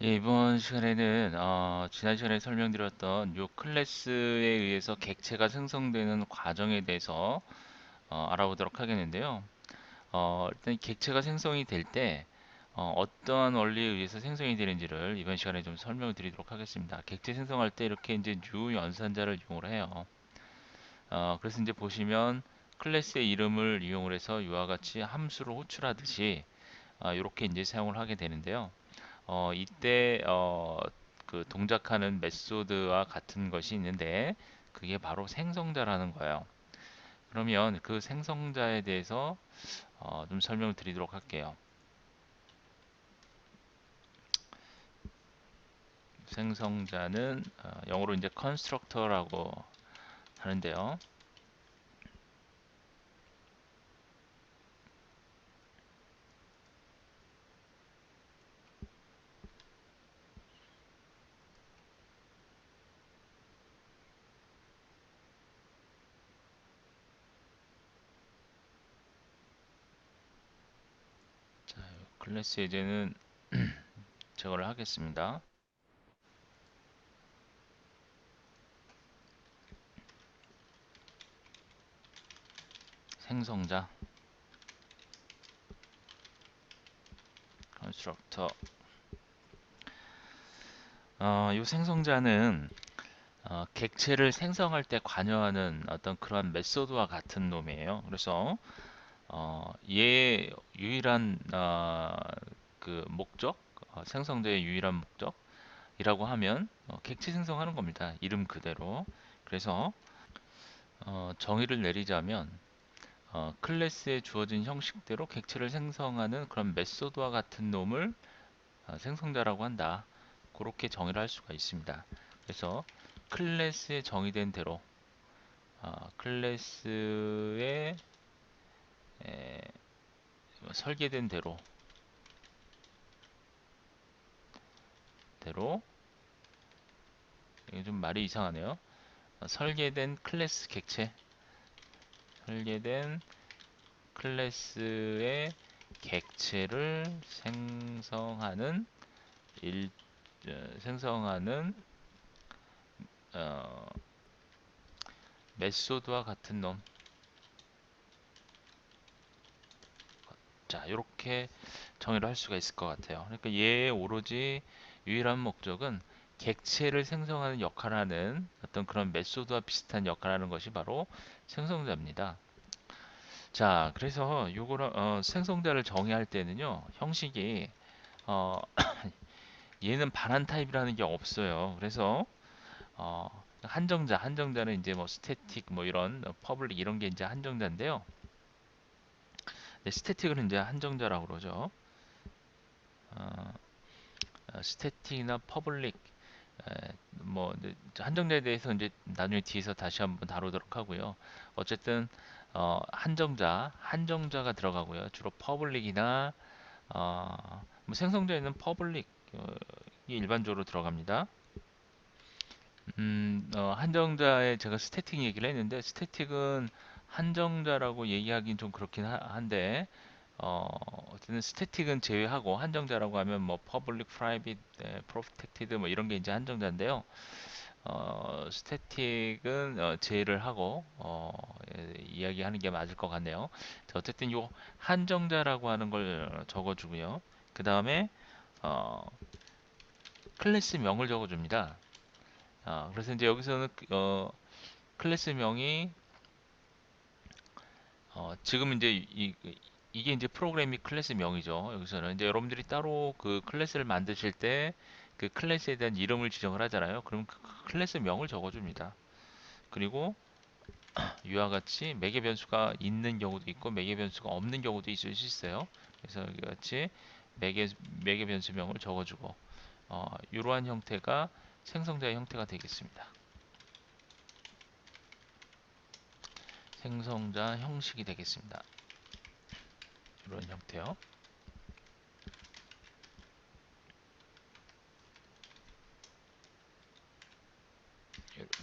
예, 이번 시간에는 지난 시간에 설명드렸던 요 클래스에 의해서 객체가 생성되는 과정에 대해서 알아보도록 하겠는데요. 일단 객체가 생성이 될 때 어떠한 원리에 의해서 생성이 되는지를 이번 시간에 좀 설명을 드리도록 하겠습니다. 객체 생성할 때 이렇게 이제 new 연산자를 이용을 해요. 그래서 이제 보시면 클래스의 이름을 이용을 해서 이와 같이 함수를 호출하듯이 이렇게 이제 사용을 하게 되는데요. 이때 그 동작하는 메소드와 같은 것이 있는데 그게 바로 생성자라는 거예요. 그러면 그 생성자에 대해서 좀 설명을 드리도록 할게요. 생성자는 영어로 이제 constructor라고 하는데요. 자, 클래스 예제는 제거를 하겠습니다. 생성자 constructor. 이 생성자는 객체를 생성할 때 관여하는 어떤 그런 메소드와 같은 놈이에요. 그래서 얘의 유일한 그 목적, 생성자의 유일한 목적이라고 하면 객체 생성하는 겁니다. 이름 그대로. 그래서 정의를 내리자면 클래스에 주어진 형식대로 객체를 생성하는 그런 메소드와 같은 놈을 생성자라고 한다. 그렇게 정의를 할 수가 있습니다. 그래서 클래스에 정의된 대로 클래스에 설계된 대로 이게 좀 말이 이상하네요. 설계된 클래스 객체, 설계된 클래스의 객체를 생성하는 일, 생성하는 어, 메소드와 같은 놈. 자, 이렇게 정의를 할 수가 있을 것 같아요. 그러니까 얘의 오로지 유일한 목적은 객체를 생성하는 역할을 하는 어떤 그런 메소드와 비슷한 역할을 하는 것이 바로 생성자입니다. 자, 그래서 요거를 생성자를 정의할 때는요, 형식이 어, 얘는 반환 타입이라는 게 없어요. 그래서 어, 한정자는 이제 뭐 스태틱 뭐 이런 퍼블릭 이런 게 이제 한정자인데요. 네, 스태틱은 이제 한정자라고 그러죠. 어, 스태틱이나 퍼블릭 뭐 한정자에 대해서 이제 나중에 뒤에서 다시 한번 다루도록 하고요. 어쨌든 한정자가 들어가고요. 주로 퍼블릭이나 뭐 생성자에는 퍼블릭이 일반적으로 들어갑니다. 한정자에 제가 스태틱 얘기를 했는데 스태틱은 한정자라고 얘기하긴 좀 그렇긴 한데 어쨌든 스태틱은 제외하고 한정자라고 하면 뭐 퍼블릭, 프라이빗, 프로텍티드 뭐 이런 게 이제 한정자인데요. 스태틱은 제외를 하고 이야기하는 게 맞을 것 같네요. 자, 어쨌든 요 한정자라고 하는 걸 적어주고요. 그 다음에 어, 클래스명을 적어줍니다. 그래서 이제 여기서는 클래스명이 지금 이제 이게 이제 프로그램이 클래스명이죠. 여기서는 이제 여러분들이 따로 그 클래스를 만드실 때 그 클래스에 대한 이름을 지정을 하잖아요. 그럼 그 클래스명을 적어줍니다. 그리고 이와 같이 매개 변수가 있는 경우도 있고 매개 변수가 없는 경우도 있을 수 있어요. 그래서 여기 같이 매개 매개 변수명을 적어주고 이러한 형태가 생성자의 형태가 되겠습니다. 생성자 형식이 되겠습니다. 이런 형태요.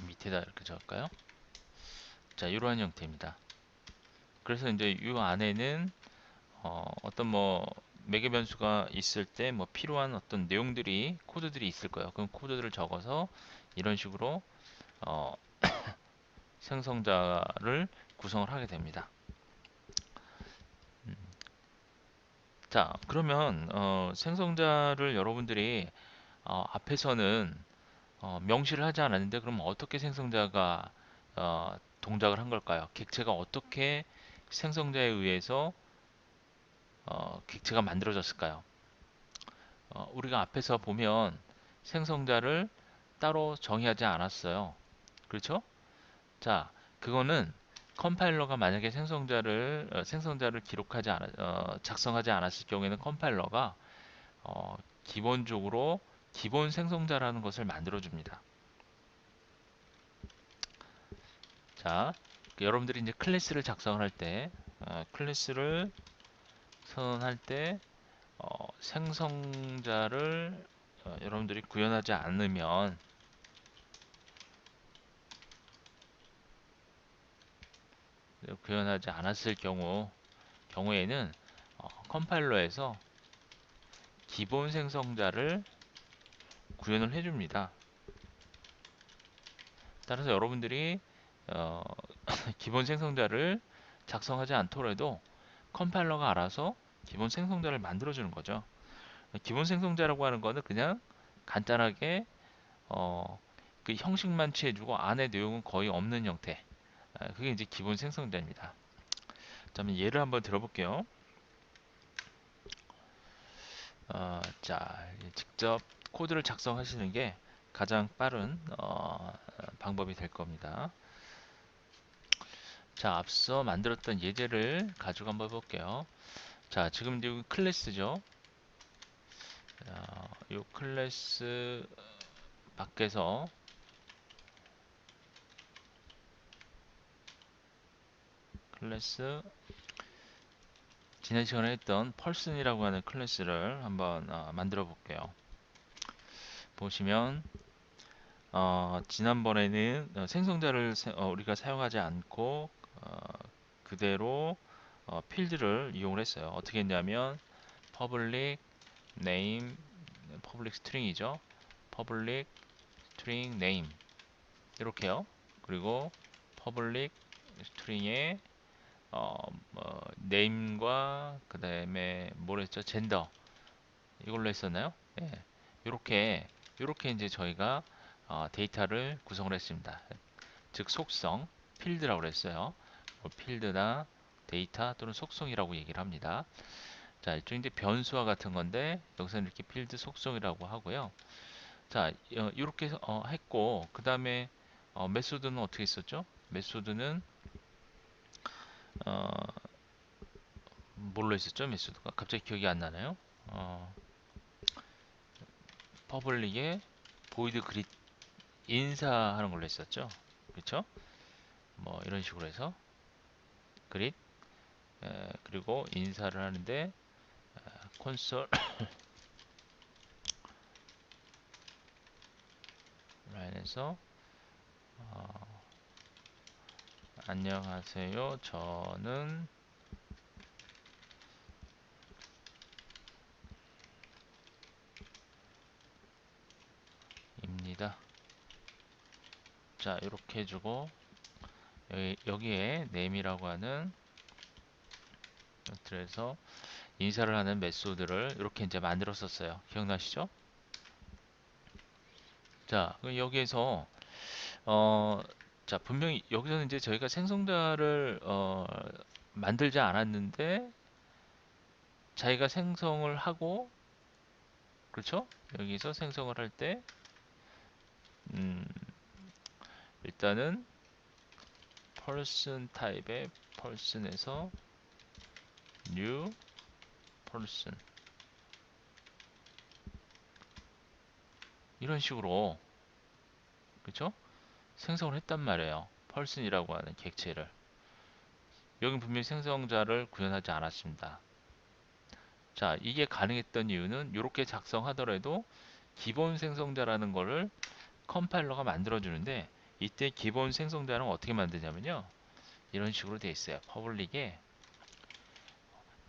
밑에다 이렇게 적을까요? 자, 이러한 형태입니다. 그래서 이제 이 안에는 떤뭐 매개 변수가 있을 때 뭐 필요한 어떤 내용들이 코드들이 있을 거예요. 그럼 코드들을 적어서 이런 식으로 어, 생성자를 구성을 하게 됩니다. 자, 그러면 생성자를 여러분들이 앞에서는 명시를 하지 않았는데 그럼 어떻게 생성자가 동작을 한 걸까요? 객체가 어떻게 생성자에 의해서 객체가 만들어졌을까요? 우리가 앞에서 보면 생성자를 따로 정의하지 않았어요. 그렇죠? 자, 그거는 컴파일러가 만약에 생성자를 기록하지 않아 작성하지 않았을 경우에는 컴파일러가 기본적으로 기본 생성자라는 것을 만들어 줍니다. 자, 여러분들이 이제 클래스를 작성을 할 때, 클래스를 선언할 때 생성자를 여러분들이 구현하지 않았을 경우에는 컴파일러에서 기본 생성자를 구현을 해줍니다. 따라서 여러분들이 어, 기본 생성자를 작성하지 않더라도 컴파일러가 알아서 기본 생성자를 만들어주는 거죠. 기본 생성자라고 하는 거는 그냥 간단하게 어, 그 형식만 취해주고 안에 내용은 거의 없는 형태. 그게 이제 기본 생성자입니다. 자, 그럼 예를 한번 들어볼게요. 자, 직접 코드를 작성하시는 게 가장 빠른 방법이 될 겁니다. 자, 앞서 만들었던 예제를 가지고 한번 볼게요. 자, 지금 이제 클래스죠. 이 클래스 밖에서 클래스 지난 시간에 했던 펄슨이라고 하는 클래스를 한번 만들어 볼게요. 보시면 지난번에는 생성자를 우리가 사용하지 않고 그대로 필드를 이용을 했어요. 어떻게 했냐면 public name, public string이죠. public string name 이렇게요. 그리고 public string의 name과 그 다음에 뭐랬죠? 젠더 이걸로 했었나요? 예. 이렇게 이제 저희가 데이터를 구성을 했습니다. 즉 속성 필드라고 그랬어요. 뭐 필드나 데이터 또는 속성이라고 얘기를 합니다. 자, 일종의 이제 변수와 같은 건데 여기서는 이렇게 필드 속성이라고 하고요. 자, 이렇게 했고 그 다음에 메소드는 어떻게 했었죠? 메소드는 어, 뭘로 했었죠? 메소드가 갑자기 기억이 안 나나요? 퍼블릭에 보이드 그릿 인사하는 걸로 했었죠. 그렇죠? 뭐 이런 식으로 해서 그릿 그리고 인사를 하는데 콘솔 라인에서 안녕하세요. 저는 입니다. 자, 이렇게 해주고 여기에 name이라고 하는 것들에서 인사를 하는 메소드를 이렇게 이제 만들었었어요. 기억나시죠? 자, 그럼 여기에서 어, 자, 분명히 여기서는 이제 저희가 생성자를 만들지 않았는데 자기가 생성을 하고 그렇죠? 여기서 생성을 할 때 음, 일단은 person 타입의 person에서 new person 이런 식으로 그렇죠? 생성을 했단 말이에요. person이라고 하는 객체를 여기 분명히 생성자를 구현하지 않았습니다. 자, 이게 가능했던 이유는 이렇게 작성하더라도 기본 생성자라는 거를 컴파일러가 만들어 주는데 이때 기본 생성자는 어떻게 만드냐면요. 이런 식으로 되어 있어요. 퍼블릭에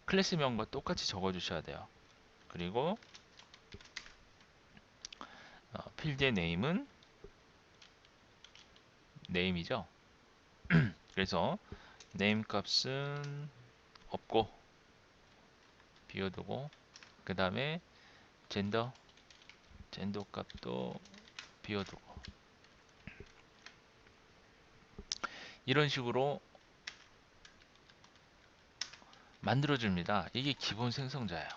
클래스명과 똑같이 적어 주셔야 돼요. 그리고 필드의 네임은 네임이죠. 그래서 네임 값은 없고 비워두고, 그 다음에 젠더 값도 비워두고, 이런 식으로 만들어줍니다. 이게 기본 생성자예요.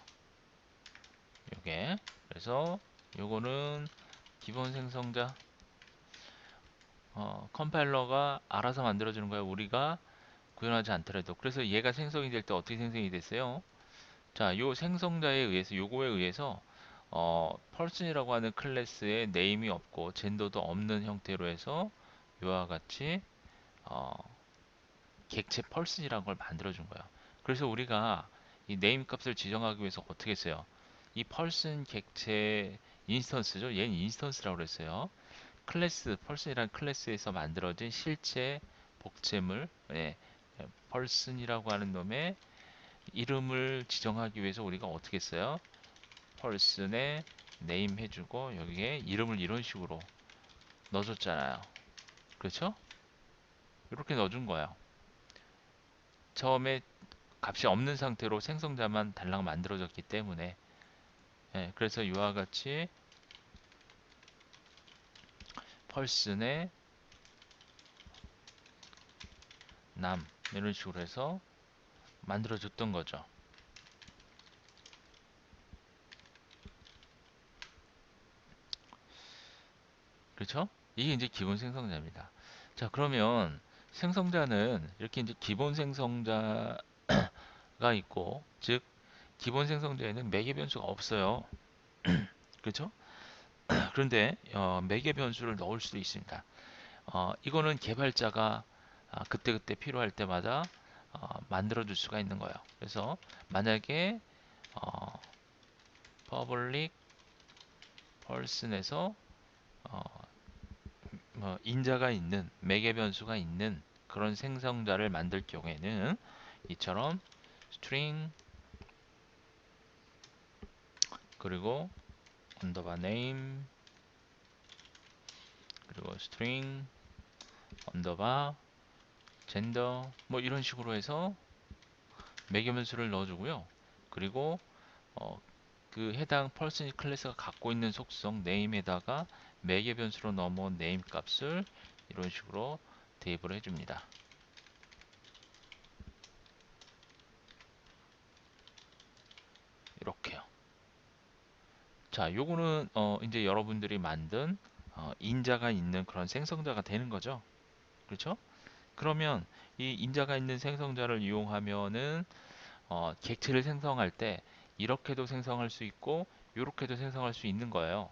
요게. 그래서 요거는 기본 생성자, 컴파일러가 알아서 만들어주는 거예요. 우리가 구현하지 않더라도. 그래서 얘가 생성이 될 때 어떻게 생성이 됐어요? 자, 요 생성자에 의해서, 요거에 의해서 person이라고 하는 클래스에 네임이 없고 젠더도 없는 형태로 해서 요와 같이 어, 객체 person이라는 걸 만들어 준 거예요. 그래서 우리가 이 네임 값을 지정하기 위해서 어떻게 했어요? 이 person 객체 인스턴스죠. 얘는 인스턴스라고 그랬어요. 클래스 person이라는 클래스에서 만들어진 실체 복제물, 예, person이라고 하는 놈의 이름을 지정하기 위해서 우리가 어떻게 했어요? person의 name 해주고 여기에 이름을 이런 식으로 넣어줬잖아요. 그렇죠? 이렇게 넣어준 거예요. 처음에 값이 없는 상태로 생성자만 달랑 만들어졌기 때문에, 예, 그래서 이와 같이 person의 남 이런 식으로 해서 만들어줬던 거죠. 그렇죠? 이게 이제 기본 생성자입니다. 자, 그러면 생성자는 이렇게 이제 기본 생성자가 있고, 즉 기본 생성자에는 매개 변수가 없어요. 그렇죠? 그런데 매개 변수를 넣을 수도 있습니다. 이거는 개발자가 그때그때 필요할 때마다 만들어 줄 수가 있는 거예요. 그래서 만약에 어, public person에서 어, 인자가 있는 매개 변수가 있는 그런 생성자를 만들 경우에는 이처럼 string 그리고 언더바 name 그리고 string 언더바 gender 뭐 이런 식으로 해서 매개 변수를 넣어주고요. 그리고 어, 그 해당 person 클래스가 갖고 있는 속성 name에다가 매개 변수로 넘어온 name 값을 이런 식으로 대입을 해줍니다. 이렇게요. 자, 요거는 이제 여러분들이 만든 인자가 있는 그런 생성자가 되는 거죠. 그렇죠? 그러면 이 인자가 있는 생성자를 이용하면은 객체를 생성할 때 이렇게도 생성할 수 있고 이렇게도 생성할 수 있는 거예요.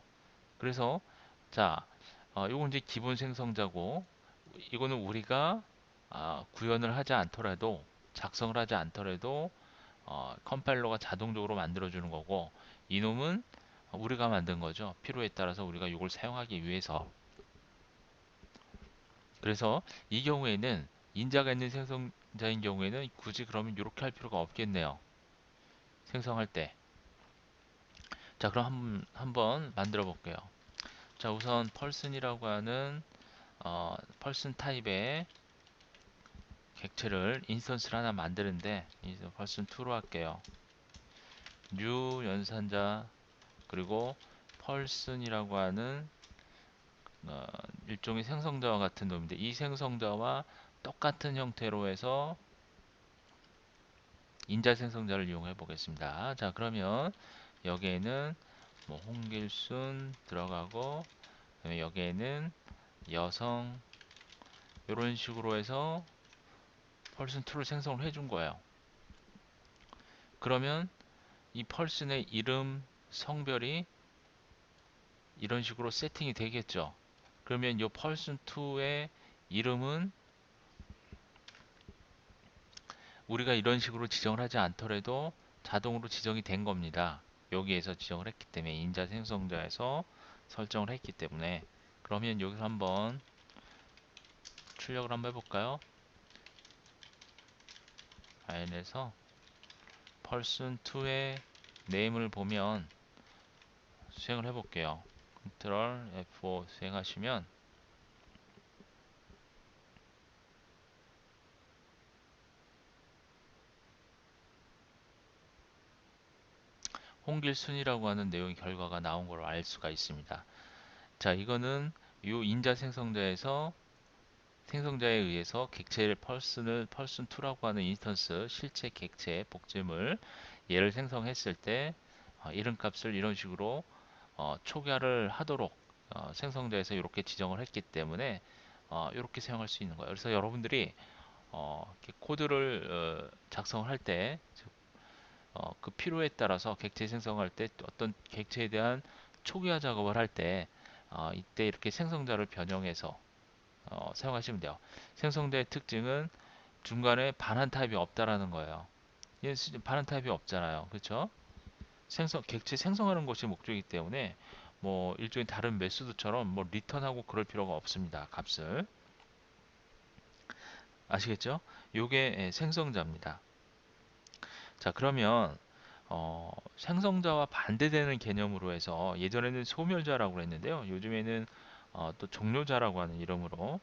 그래서 자, 요건 이제 기본 생성자고 이거는 우리가 구현을 하지 않더라도 작성을 하지 않더라도 컴파일러가 자동적으로 만들어주는 거고 이놈은 우리가 만든 거죠. 필요에 따라서 우리가 이걸 사용하기 위해서. 그래서 이 경우에는 인자가 있는 생성자인 경우에는 굳이 그러면 이렇게 할 필요가 없겠네요. 생성할 때. 자, 그럼 한번 만들어 볼게요. 자, 우선 person이라고 하는 person 타입의 객체를 인스턴스를 하나 만드는데 이제 person 2로 할게요. new 연산자 그리고 person이라고 하는 어, 일종의 생성자와 같은 놈인데 이 생성자와 똑같은 형태로 해서 인자 생성자를 이용해 보겠습니다. 자, 그러면 여기에는 뭐 홍길순 들어가고 그다음에 여기에는 여성 이런 식으로 해서 person2를 생성을 해준 거예요. 그러면 이 person의 이름, 성별이 이런 식으로 세팅이 되겠죠. 그러면 이 person2의 이름은 우리가 이런 식으로 지정을 하지 않더라도 자동으로 지정이 된 겁니다. 여기에서 지정을 했기 때문에 인자 생성자에서 설정을 했기 때문에 그러면 여기서 한번 출력을 한번 해볼까요? 파일에서 person2의 네임을 보면 수행을 해볼게요. 컨트롤 F5 수행하시면 홍길순이라고 하는 내용의 결과가 나온 걸 알 수가 있습니다. 자, 이거는 이 인자 생성자에서 생성자에 의해서 객체를 펄슨을 펄슨2라고 하는 인스턴스 실제 객체 복제물 얘를 생성했을 때 이름값을 이런 식으로 초기화를 하도록 생성자에서 이렇게 지정을 했기 때문에 이렇게 사용할 수 있는 거예요. 그래서 여러분들이 이렇게 코드를 작성을 할 때, 그 필요에 따라서 객체 생성할 때 어떤 객체에 대한 초기화 작업을 할 때, 이때 이렇게 생성자를 변형해서 사용하시면 돼요. 생성자의 특징은 중간에 반환 타입이 없다라는 거예요. 얘 반환 타입이 없잖아요. 그렇죠? 객체 생성하는 것이 목적이기 때문에 뭐 일종의 다른 메소드처럼 뭐 리턴하고 그럴 필요가 없습니다. 값을. 아시겠죠? 요게 생성자입니다. 자, 그러면 생성자와 반대되는 개념으로 해서 예전에는 소멸자라고 했는데요. 요즘에는 또 종료자라고 하는 이름으로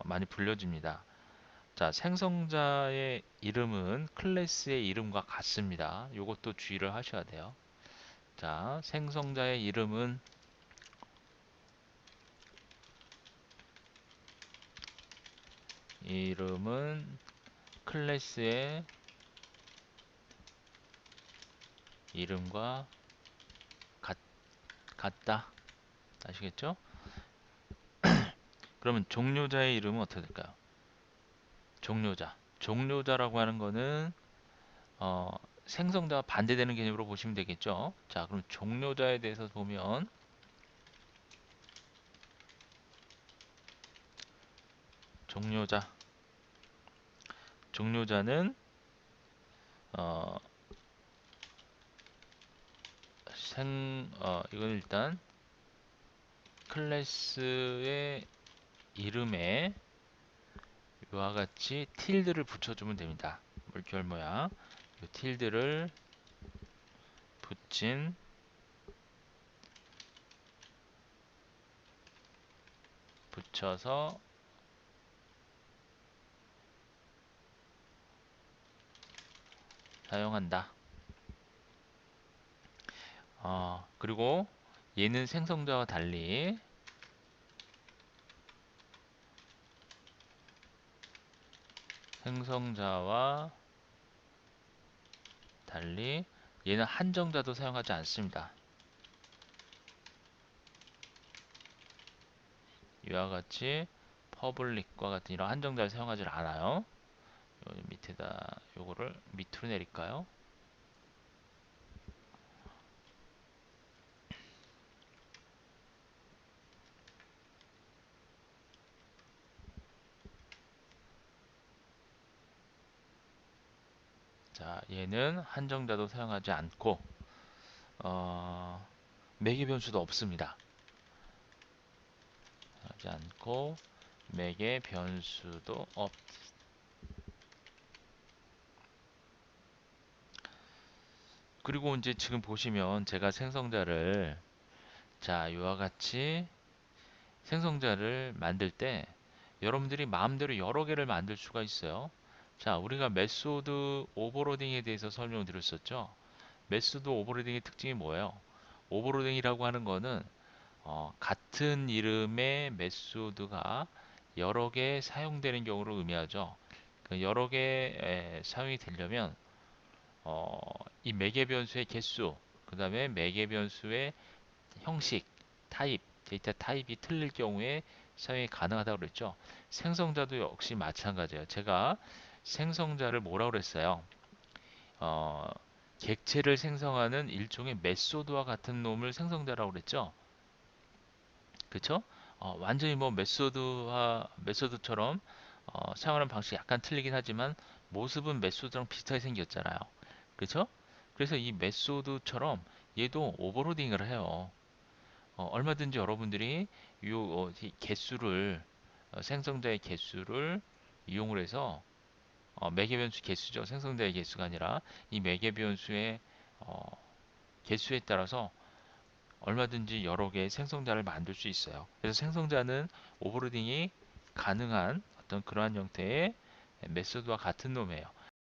많이 불려집니다. 자, 생성자의 이름은 클래스의 이름과 같습니다. 이것도 주의를 하셔야 돼요. 자, 이름은 클래스의 이름과 같, 같다. 아시겠죠? 그러면 종료자의 이름은 어떻게 될까요? 종료자. 종료자라고 하는 거는 어, 생성자와 반대되는 개념으로 보시면 되겠죠. 자, 그럼 종료자에 대해서 보면 종료자. 종료자는 어, 이건 일단 클래스의 이름에 이와 같이 틸드를 붙여주면 됩니다. 물결 모양. 이 틸드를 붙인 붙여서 사용한다. 그리고 얘는 생성자와 달리 얘는 한정자도 사용하지 않습니다. 이와 같이 퍼블릭과 같은 이런 한정자를 사용하지 않아요. 요 밑에다 요거를 밑으로 내릴까요? 자, 얘는 한정자도 사용하지 않고 어, 매개 변수도 없습니다. 하지 않고 매개 변수도 없. 그리고 이제 지금 보시면 제가 생성자를 자, 이와 같이 생성자를 만들 때 여러분들이 마음대로 여러 개를 만들 수가 있어요. 자, 우리가 메소드 오버로딩에 대해서 설명을 드렸었죠. 메소드 오버로딩의 특징이 뭐예요? 오버로딩이라고 하는 거는 같은 이름의 메소드가 여러 개 사용되는 경우를 의미하죠. 그 여러 개 사용이 되려면 이 매개 변수의 개수, 그 다음에 매개 변수의 형식, 타입, 데이터 타입이 틀릴 경우에 사용이 가능하다고 그랬죠. 생성자도 역시 마찬가지예요. 제가 생성자를 뭐라고 그랬어요? 어, 객체를 생성하는 일종의 메소드와 같은 놈을 생성자라고 그랬죠. 그쵸? 완전히 뭐 메소드처럼 사용하는 방식이 약간 틀리긴 하지만 모습은 메소드랑 비슷하게 생겼잖아요. 그쵸? 그래서 이 메소드처럼 얘도 오버로딩을 해요. 얼마든지 여러분들이 이 개수를 생성자의 개수를 이용을 해서 매개 변수 개수죠. 생성자의 개수가 아니라 이 매개 변수의 어, 개수에 따라서 얼마든지 여러 개의 생성자를 만들 수 있어요. 그래서 생성자는 오버로딩이 가능한 어떤 그러한 형태의 메소드와 같은 놈이에요.